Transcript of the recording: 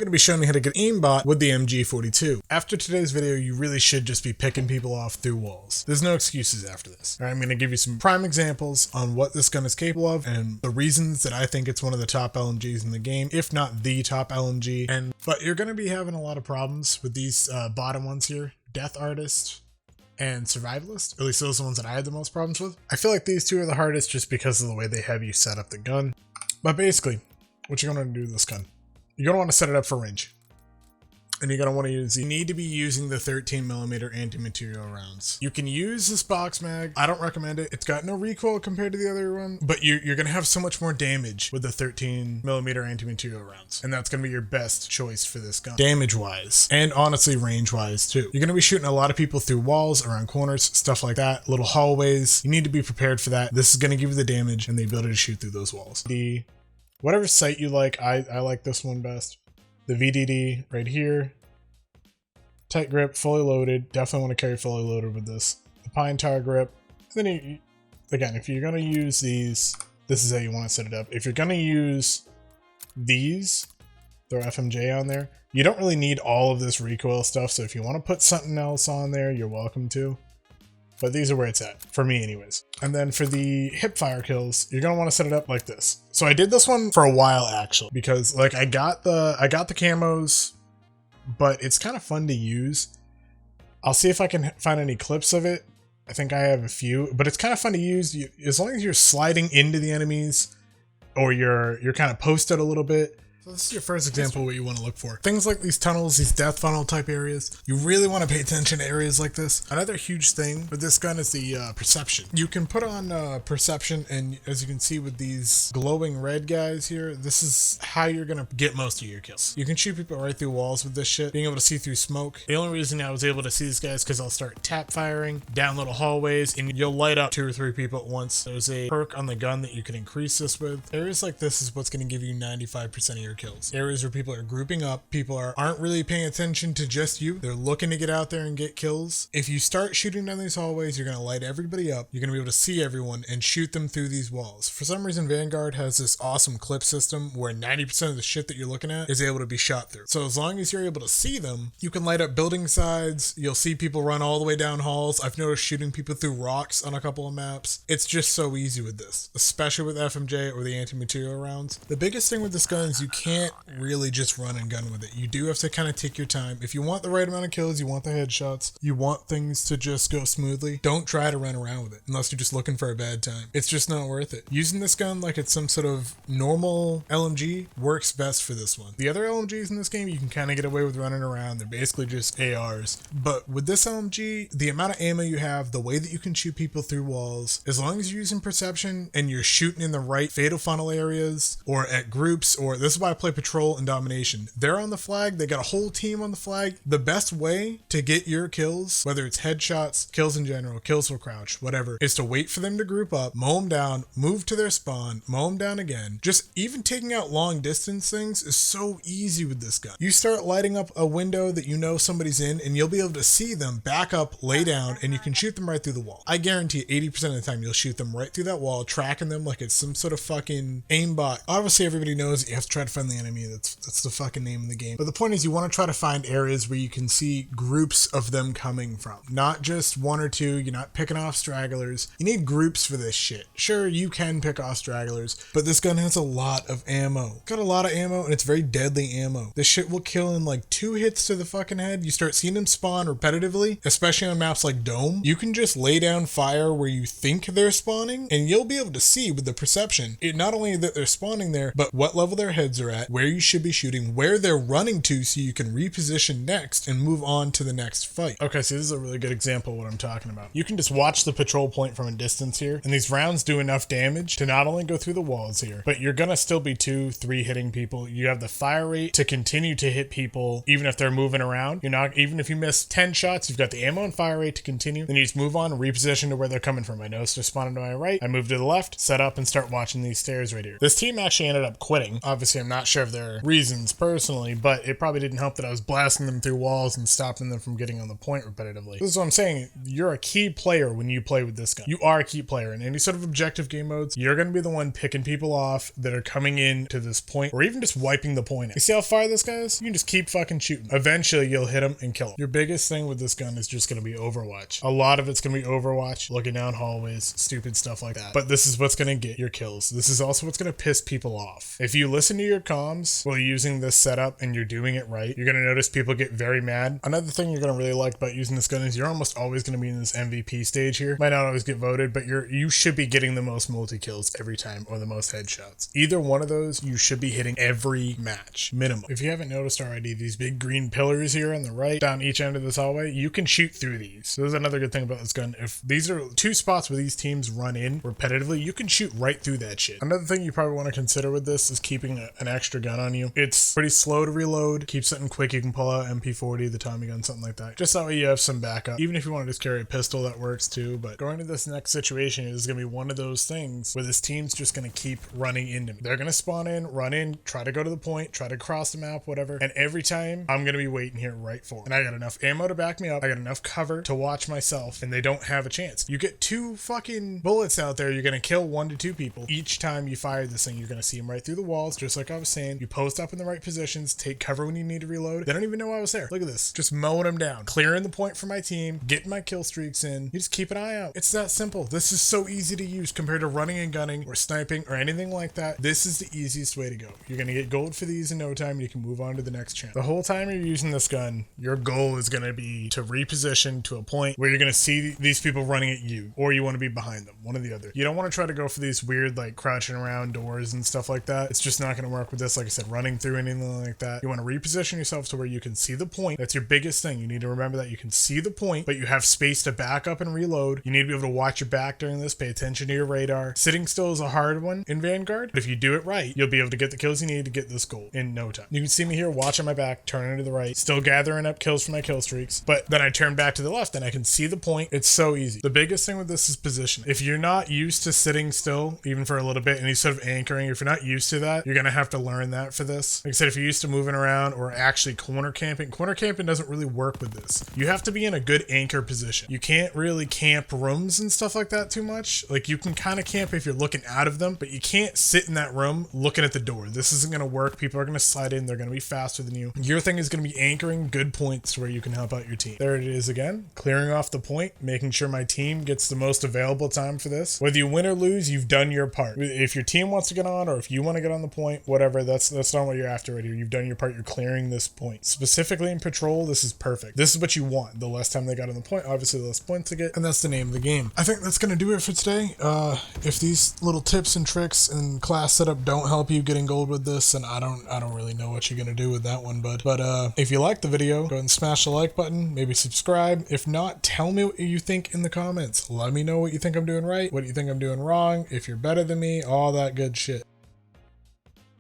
going to be showing you how to get aimbot with the MG42. After today's video, you really should just be picking people off through walls. There's no excuses after this. All right, I'm going to give you some prime examples on what this gun is capable of and the reasons that I think it's one of the top LMGs in the game, if not the top LMG. But you're going to be having a lot of problems with these bottom ones here, Death Artist and Survivalist. At least those are the ones that I had the most problems with. I feel like these two are the hardest just because of the way they have you set up the gun. But basically, what you're going to do with this gun, you're going to want to set it up for range. And you're going to want to use, you need to be using the 13mm anti-material rounds. You can use this box mag. I don't recommend it. It's got no recoil compared to the other one, but you're going to have so much more damage with the 13mm anti-material rounds. And that's going to be your best choice for this gun. Damage-wise, and honestly range-wise too. You're going to be shooting a lot of people through walls, around corners, stuff like that, little hallways. You need to be prepared for that. This is going to give you the damage and the ability to shoot through those walls. Whatever sight you like, I like this one best. The VDD right here. Tight grip, fully loaded. Definitely want to carry fully loaded with this. The pine tar grip. And then again, if you're going to use these, this is how you want to set it up. If you're going to use these, throw FMJ on there. You don't really need all of this recoil stuff. So if you want to put something else on there, you're welcome to. But these are where it's at, for me anyways. And then for the hip fire kills, you're gonna want to set it up like this. So I did this one for a while actually, because like I got the camos, but it's kind of fun to use. I'll see if I can find any clips of it. I think I have a few, but it's kind of fun to use. As long as you're sliding into the enemies or you're kind of posted a little bit. So this is your first example of what you want to look for. Things like these tunnels, these death funnel type areas. You really want to pay attention to areas like this. Another huge thing with this gun is the perception. You can put on perception, and as you can see with these glowing red guys here, this is how you're going to get most of your kills. You can shoot people right through walls with this shit, being able to see through smoke. The only reason I was able to see these guys because I'll start tap firing down little hallways, and you'll light up 2 or 3 people at once. There's a perk on the gun that you can increase this with. Areas like this is what's going to give you 95% of your kills. Areas where people are grouping up, people aren't really paying attention to just you. They're looking to get out there and get kills. If you start shooting down these hallways, you're going to light everybody up. You're going to be able to see everyone and shoot them through these walls. For some reason, Vanguard has this awesome clip system where 90% of the shit that you're looking at is able to be shot through. So as long as you're able to see them, you can light up building sides. You'll see people run all the way down halls. I've noticed shooting people through rocks on a couple of maps. It's just so easy with this, especially with FMJ or the anti-material rounds. The biggest thing with this gun is you can't really just run and gun with it. You do have to kind of take your time. If you want the right amount of kills, you want the headshots, you want things to just go smoothly, don't try to run around with it unless you're just looking for a bad time. It's just not worth it. Using this gun like it's some sort of normal LMG works best for this one. The other LMGs in this game, you can kind of get away with running around. They're basically just ARs. But with this LMG, the amount of ammo you have, the way that you can shoot people through walls, as long as you're using perception and you're shooting in the right fatal funnel areas or at groups, or this is why I play patrol and domination. They're on the flag. They got a whole team on the flag. The best way to get your kills, whether it's headshots, kills in general, kills for crouch, whatever, is to wait for them to group up, mow them down, move to their spawn, mow them down again. Just even taking out long distance things is so easy with this gun. You start lighting up a window that you know somebody's in and you'll be able to see them back up, lay down, and you can shoot them right through the wall. I guarantee 80% of the time you'll shoot them right through that wall, tracking them like it's some sort of fucking aimbot. Obviously everybody knows that you have to try to find the enemy. That's the fucking name of the game. But the point is you want to try to find areas where you can see groups of them coming from. Not just 1 or 2. You're not picking off stragglers. You need groups for this shit. Sure, you can pick off stragglers, but this gun has a lot of ammo. It's got a lot of ammo and it's very deadly ammo. This shit will kill in like 2 hits to the fucking head. You start seeing them spawn repetitively, especially on maps like Dome. You can just lay down fire where you think they're spawning and you'll be able to see with the perception, not only that they're spawning there, but what level their heads are at, where you should be shooting, where they're running to so you can reposition next and move on to the next fight. Okay, so this is a really good example of what I'm talking about. You can just watch the patrol point from a distance here, and these rounds do enough damage to not only go through the walls here, but you're gonna still be 2, 3 hitting people. You have the fire rate to continue to hit people even if they're moving around. You're not, even if you miss 10 shots, you've got the ammo and fire rate to continue. Then you just move on and reposition to where they're coming from. I noticed they're spawning to my right. I move to the left, set up, and start watching these stairs right here. This team actually ended up quitting. Obviously, I'm not sure of their reasons personally, but it probably didn't help that I was blasting them through walls and stopping them from getting on the point repetitively. This is what I'm saying. You're a key player when you play with this gun. You are a key player in any sort of objective game modes. You're going to be the one picking people off that are coming in to this point, or even just wiping the point out. You see how far this guy is? You can just keep fucking shooting. Eventually you'll hit him and kill him. Your biggest thing with this gun is just going to be Overwatch. A lot of it's going to be Overwatch, looking down hallways, stupid stuff like that. But this is what's going to get your kills. This is also what's going to piss people off. If you listen to your comms while using this setup and you're doing it right, you're going to notice people get very mad. Another thing you're going to really like about using this gun is you're almost always going to be in this MVP stage here. Might not always get voted, but you should be getting the most multi-kills every time, or the most headshots. Either one of those you should be hitting every match, minimum. If you haven't noticed already, these big green pillars here on the right, down each end of this hallway, you can shoot through these. So there's another good thing about this gun. If these are two spots where these teams run in repetitively, you can shoot right through that shit. Another thing you probably want to consider with this is keeping an extra gun on you. It's pretty slow to reload. Keep something quick. You can pull out MP40, the Tommy gun, something like that. Just that way you have some backup. Even if you want to just carry a pistol, that works too. But going to this next situation is going to be one of those things where this team's just going to keep running into me. They're going to spawn in, run in, try to go to the point, try to cross the map, whatever. And every time I'm going to be waiting here right for them. And I got enough ammo to back me up. I got enough cover to watch myself, and they don't have a chance. You get two fucking bullets out there, you're going to kill 1 to 2 people. Each time you fire this thing, you're going to see them right through the walls, just like I was saying. You post up in the right positions, take cover when you need to reload. They don't even know I was there. Look at this. Just mowing them down. Clearing the point for my team, getting my kill streaks in. You just keep an eye out. It's that simple. This is so easy to use compared to running and gunning or sniping or anything like that. This is the easiest way to go. You're going to get gold for these in no time, and you can move on to the next channel. The whole time you're using this gun, your goal is going to be to reposition to a point where you're going to see these people running at you, or you want to be behind them, one or the other. You don't want to try to go for these weird like crouching around doors and stuff like that. It's just not going to work with this. Like I said, running through anything like that. You want to reposition yourself to where you can see the point. That's your biggest thing. You need to remember that you can see the point, but you have space to back up and reload. You need to be able to watch your back during this, pay attention to your radar. Sitting still is a hard one in Vanguard, but if you do it right, you'll be able to get the kills you need to get this gold in no time. You can see me here watching my back, turning to the right, still gathering up kills for my kill streaks, but then I turn back to the left and I can see the point. It's so easy. The biggest thing with this is position. If you're not used to sitting still, even for a little bit, and you sort of anchoring, if you're not used to that, you're going to have to learn that for this. Like I said, if you're used to moving around or actually corner camping doesn't really work with this. You have to be in a good anchor position. You can't really camp rooms and stuff like that too much. Like you can kind of camp if you're looking out of them, but you can't sit in that room looking at the door. This isn't going to work. People are going to slide in. They're going to be faster than you. Your thing is going to be anchoring good points to where you can help out your team. There it is again, clearing off the point, making sure my team gets the most available time for this. Whether you win or lose, you've done your part. If your team wants to get on, or if you want to get on the point, whatever, that's not what you're after right here. You've done your part. You're clearing this point. Specifically in patrol, this is perfect. This is what you want. The less time they got on the point, obviously the less points they get, and that's the name of the game. I think that's going to do it for today. If these little tips and tricks and class setup don't help you getting gold with this, and I don't really know what you're going to do with that one, but if you like the video, go ahead and smash the like button, maybe subscribe. If not, tell me what you think in the comments. Let me know what you think I'm doing right, what you think I'm doing wrong, if you're better than me, all that good shit.